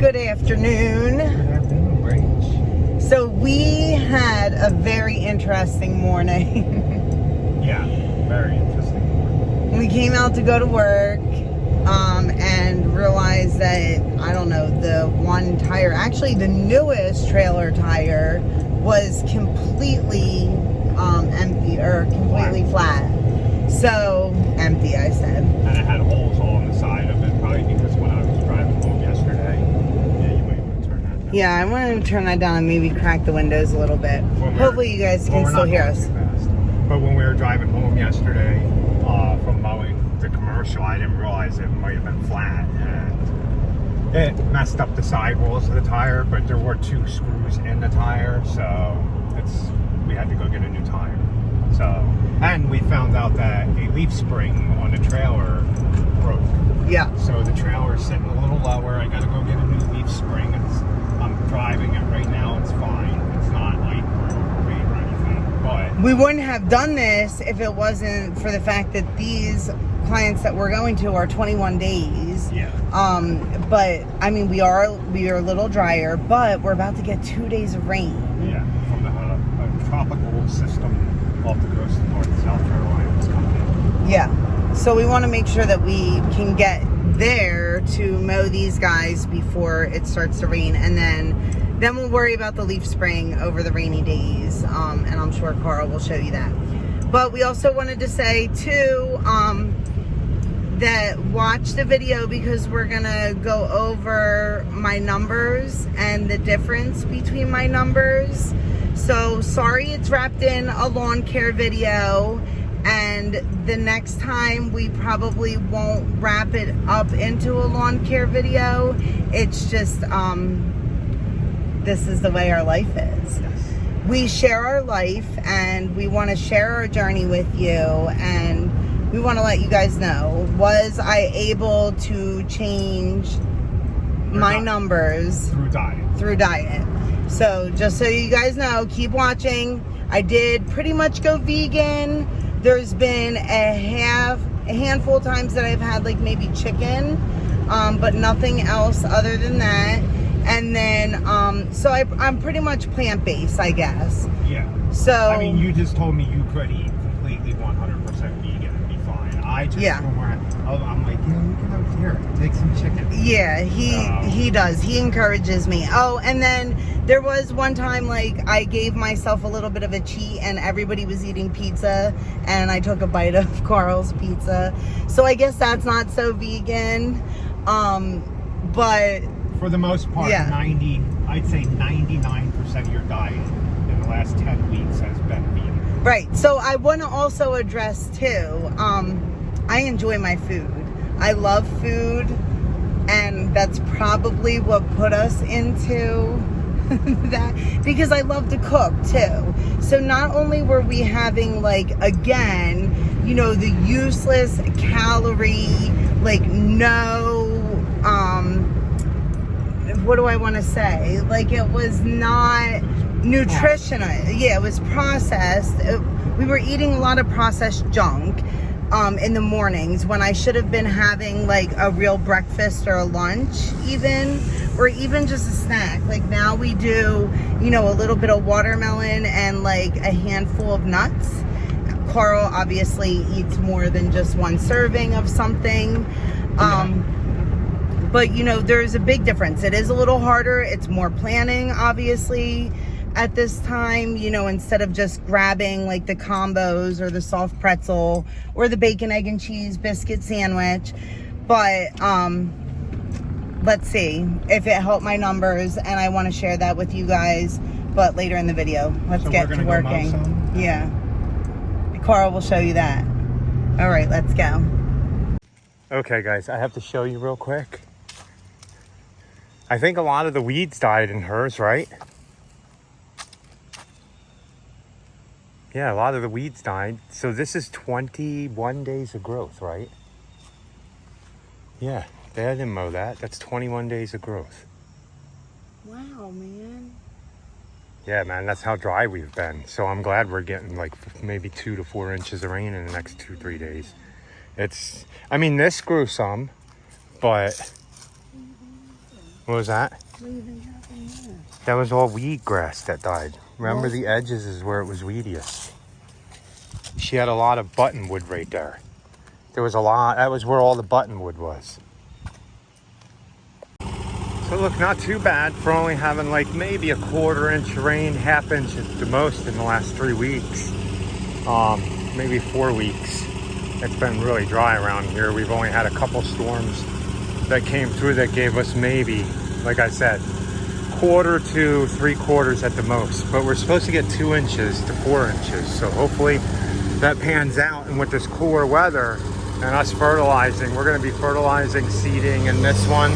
Good afternoon. Good afternoon, Rach. So we had a very interesting morning. Yeah, very interesting. We came out to go to work and realized that, I don't know, the one tire, actually the newest trailer tire was completely empty or completely flat. So, empty, I said. And it had holes all on the side of it, probably because when I was driving home yesterday. Yeah, you might want to turn that down. Yeah, I wanted to turn that down and maybe crack the windows a little bit. Hopefully you guys can still hear us. But when we were driving home yesterday from mowing the commercial, I didn't realize it might have been flat. And it messed up the sidewalls of the tire, but there were 2 screws in the tire, so we had to go get a new tire. So, and we found out that a leaf spring on the trailer broke. Yeah. So the trailer's sitting a little lower. I gotta go get a new leaf spring. I'm driving it right now. It's fine. It's not like we're overweight or anything. But we wouldn't have done this if it wasn't for the fact that these clients that we're going to are 21 days. yeah. But I mean, we are a little drier, but we're about to get 2 days of rain. Yeah. From the tropical system off the coast of North and South Carolina is coming in. Yeah. So we want to make sure that we can get there to mow these guys before it starts to rain, and then we'll worry about the leaf spring over the rainy days. And I'm sure Carl will show you that. But we also wanted to say too, that watch the video because we're gonna go over my numbers and the difference between my numbers. So sorry it's wrapped in a lawn care video, and the next time we probably won't wrap it up into a lawn care video. It's just this is the way our life is. Yes. We share our life and we want to share our journey with you, and we want to let you guys know, was I able to change my numbers through diet? So just so you guys know, keep watching. I did pretty much go vegan. There's been a handful of times that I've had like maybe chicken, but nothing else other than that. And then, so I'm pretty much plant-based, I guess. Yeah. So I mean, you just told me you could eat completely 100% vegan and be fine. I just, I'm like, yeah, you can go here, take some chicken. Yeah, he does. He encourages me. Oh, and then there was one time, like, I gave myself a little bit of a cheat and everybody was eating pizza and I took a bite of Carl's pizza. So I guess that's not so vegan. But for the most part, yeah. I'd say 99% of your diet in the last 10 weeks has been vegan. Right. So I want to also address too, I enjoy my food. I love food, and that's probably what put us into that, because I love to cook too. So not only were we having, like, again, you know, the useless calorie, like, no, what do I want to say? Like, it was not nutritional. Yeah, it was processed. We were eating a lot of processed junk in the mornings when I should have been having like a real breakfast or a lunch even, or even just a snack. Like now we do, you know, a little bit of watermelon and like a handful of nuts. Carl obviously eats more than just one serving of something. But you know, there's a big difference. It is a little harder. It's more planning, obviously, at this time, you know, instead of just grabbing like the combos or the soft pretzel or the bacon, egg, and cheese biscuit sandwich. But let's see if it helped my numbers, and I want to share that with you guys, but later in the video. Let's get to working. Yeah. Carl will show you that. All right, let's go. Okay, guys, I have to show you real quick. I think a lot of the weeds died in hers, right? Yeah, a lot of the weeds died. So this is 21 days of growth, right? Yeah, I didn't mow that. That's 21 days of growth. Wow, man. Yeah, man, that's how dry we've been. So I'm glad we're getting like maybe 2 to 4 inches of rain in the next 2-3 days. I mean, this grew some, but What was that? What do you think happened there? That was all weed grass that died. Remember, Well, the edges is where it was weediest. She had a lot of buttonwood right there. There was a lot. That was where all the buttonwood was. So look, not too bad for only having like maybe a 1/4 inch rain, 1/2 inch at the most in the last 3 weeks. Maybe 4 weeks. It's been really dry around here. We've only had a couple storms that came through that gave us maybe, like I said, 1/4 to 3/4 at the most. But we're supposed to get 2 inches to 4 inches. So hopefully that pans out. And with this cooler weather and us fertilizing, we're going to be fertilizing, seeding in this one.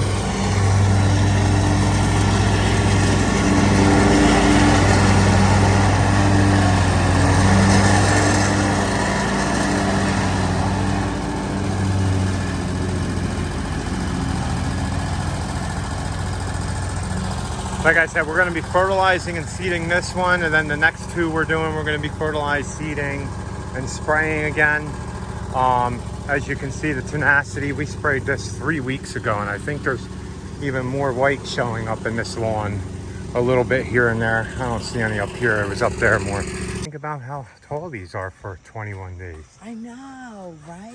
Like I said, we're going to be fertilizing and seeding this one, and then the next 2 we're doing, we're going to be fertilized, seeding, and spraying again. As you can see, the tenacity, we sprayed this 3 weeks ago, and I think there's even more white showing up in this lawn a little bit here and there. I don't see any up here. It was up there more. Think about how tall these are for 21 days. I know, right?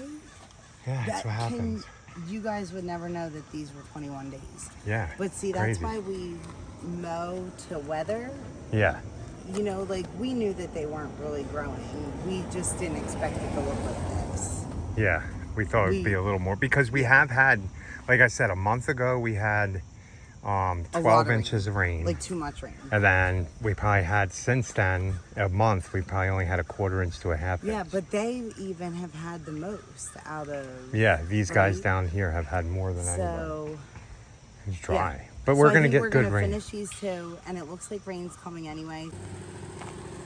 Yeah, that's what happens. You guys would never know that these were 21 days. Yeah. But see, that's why we mow to weather. Yeah. You know, like we knew that they weren't really growing. We just didn't expect it to look like this. Yeah, we thought it would be a little more because we have had, like I said, a month ago we had 12 inches of rain. Like too much rain. And then we probably had, since then, a month, we probably only had a 1/4 inch to a 1/2 inch. Yeah, but they even have had the most out of... Yeah, these guys down here have had more than anyone. So... It's dry. Yeah. But we're going to get we're good gonna rain. finish these 2, and it looks like rain's coming anyway.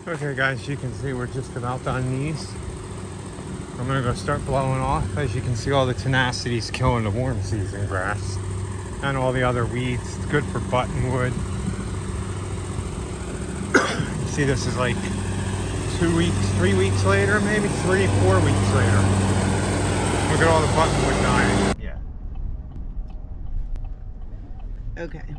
Okay, guys, you can see we're just about done these. I'm going to go start blowing off. As you can see, all the tenacity's killing the warm season grass and all the other weeds. It's good for buttonwood. You see, this is like 2 weeks, 3 weeks later, maybe 3, 4 weeks later. Look at all the buttonwood dying. Yeah. Okay.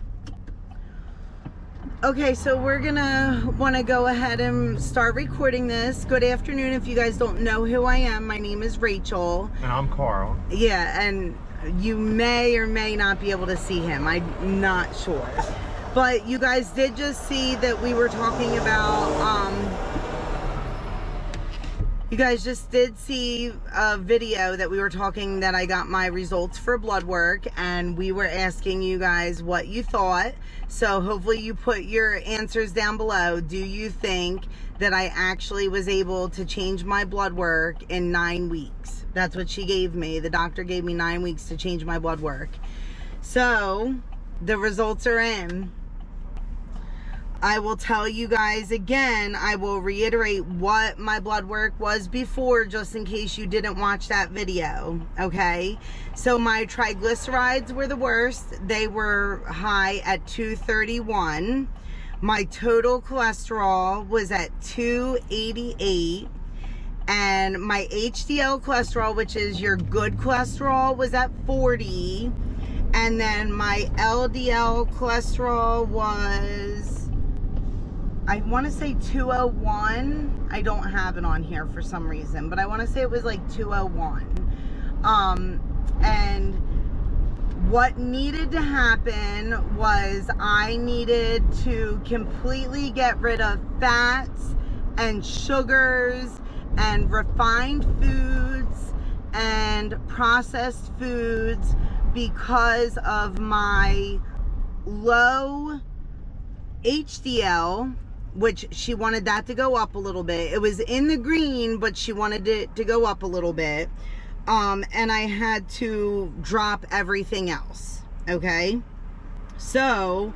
Okay, so we're gonna want to go ahead and start recording this. Good afternoon. If you guys don't know who I am, my name is Rachel. And I'm Carl. Yeah, and you may or may not be able to see him. I'm not sure. But you guys did just see that we were talking about, you guys just did see a video that we were talking that I got my results for blood work, and we were asking you guys what you thought. So hopefully you put your answers down below. Do you think that I actually was able to change my blood work in 9 weeks? That's what she gave me. The doctor gave me 9 weeks to change my blood work. So the results are in. I will tell you guys again, I will reiterate what my blood work was before, just in case you didn't watch that video, okay? So my triglycerides were the worst. They were high at 231. My total cholesterol was at 288. And my HDL cholesterol, which is your good cholesterol, was at 40. And then my LDL cholesterol was... I want to say 201. I don't have it on here for some reason, but I want to say it was like 201. And what needed to happen was I needed to completely get rid of fats and sugars and refined foods and processed foods because of my low HDL, which she wanted that to go up a little bit. It was in the green, but she wanted it to go up a little bit. And I had to drop everything else. Okay. So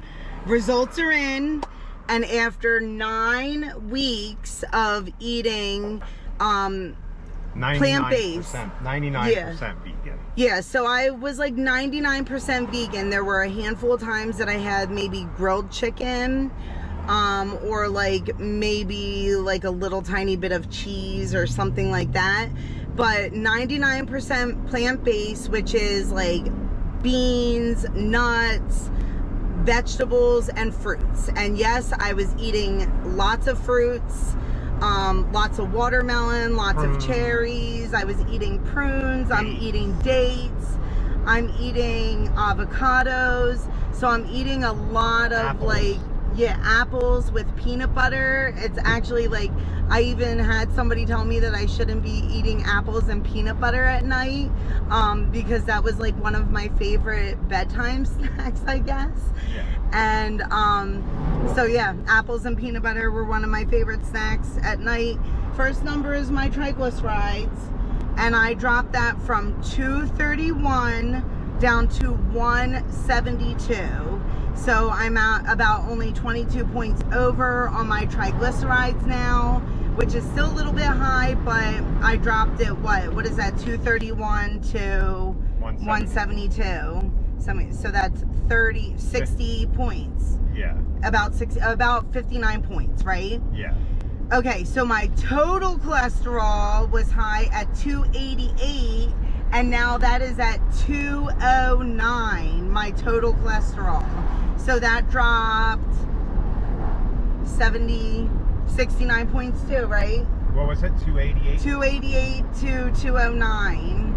results are in. And after 9 weeks of eating, plant-based, 99% vegan. Yeah, so I was like 99% vegan. There were a handful of times that I had maybe grilled chicken, or like maybe like a little tiny bit of cheese or something like that. But 99% plant-based, which is like beans, nuts, vegetables and fruits. And yes, I was eating lots of fruits, lots of watermelon, lots of cherries. I was eating prunes. I'm eating dates. I'm eating avocados. So I'm eating a lot of apples. Apples with peanut butter. It's actually I even had somebody tell me that I shouldn't be eating apples and peanut butter at night, because that was one of my favorite bedtime snacks, I guess. Yeah. And so yeah, apples and peanut butter were one of my favorite snacks at night. First number is my triglycerides, and I dropped that from 231 down to 172. So I'm at about only 22 points over on my triglycerides now, which is still a little bit high, but I dropped it, what is that, 231 to 172. So that's 60 points. Yeah. About 59 points, right? Yeah. Okay, so my total cholesterol was high at 288, and now that is at 209, my total cholesterol. So that dropped 69 points too, right? What was it, 288? 288 to 209.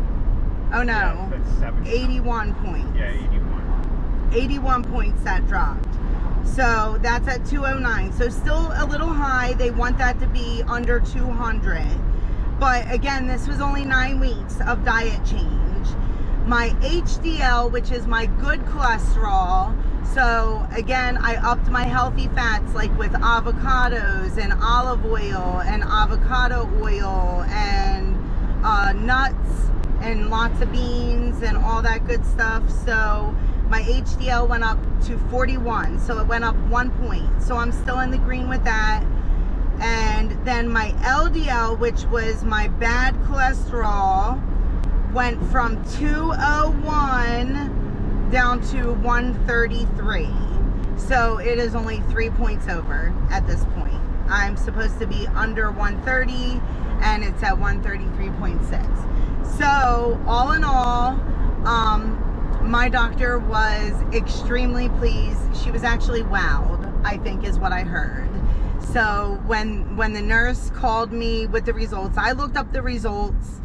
Oh no, Yeah, that's 70. 81 points. Yeah, 81. 81 points that dropped. So that's at 209. So still a little high. They want that to be under 200. But again, this was only 9 weeks of diet change. My HDL, which is my good cholesterol. So again, I upped my healthy fats with avocados and olive oil and avocado oil and nuts and lots of beans and all that good stuff. So my HDL went up to 41, so it went up 1 point. So I'm still in the green with that. And then my LDL, which was my bad cholesterol, went from 201 down to 133. So it is only 3 points over at this point. I'm supposed to be under 130, and it's at 133.6. So all in all, my doctor was extremely pleased. She was actually wowed, I think is what I heard. So when the nurse called me with the results, I looked up the results,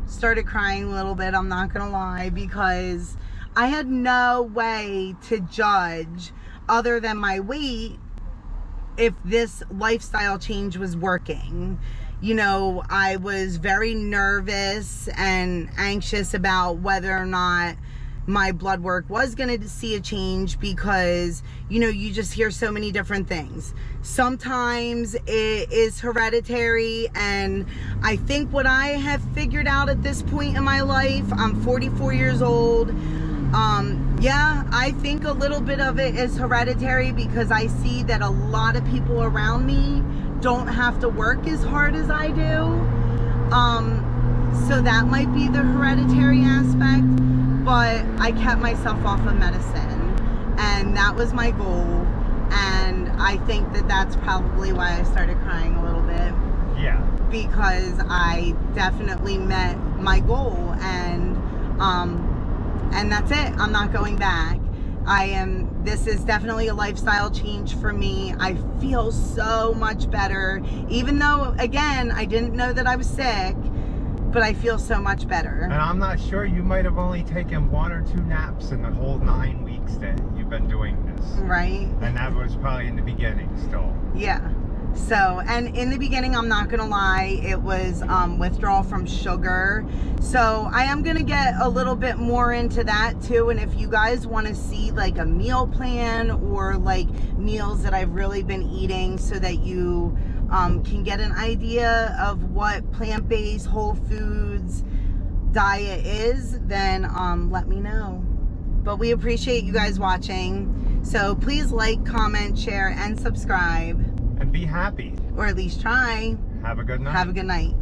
started crying a little bit, I'm not gonna lie, because I had no way to judge other than my weight if this lifestyle change was working. You know, I was very nervous and anxious about whether or not my blood work was going to see a change, because, you know, you just hear so many different things. Sometimes it is hereditary, and I think what I have figured out at this point in my life, I'm 44 years old. Yeah, I think a little bit of it is hereditary, because I see that a lot of people around me don't have to work as hard as I do. So that might be the hereditary aspect, but I kept myself off of medicine, and that was my goal. And I think that that's probably why I started crying a little bit. Yeah. Because I definitely met my goal, and that's it. I'm not going back. This is definitely a lifestyle change for me. I feel so much better, even though, again, I didn't know that I was sick, but I feel so much better. And I'm not sure, you might have only taken 1 or 2 naps in the whole 9 weeks that you've been doing this. Right. And that was probably in the beginning still. Yeah. So, and in the beginning, I'm not gonna lie, it was withdrawal from sugar. So I am gonna get a little bit more into that too. And if you guys want to see a meal plan, or meals that I've really been eating, so that you can get an idea of what plant-based whole foods diet is, then let me know. But we appreciate you guys watching. So please like, comment, share, and subscribe. And be happy. Or at least try. Have a good night. Have a good night.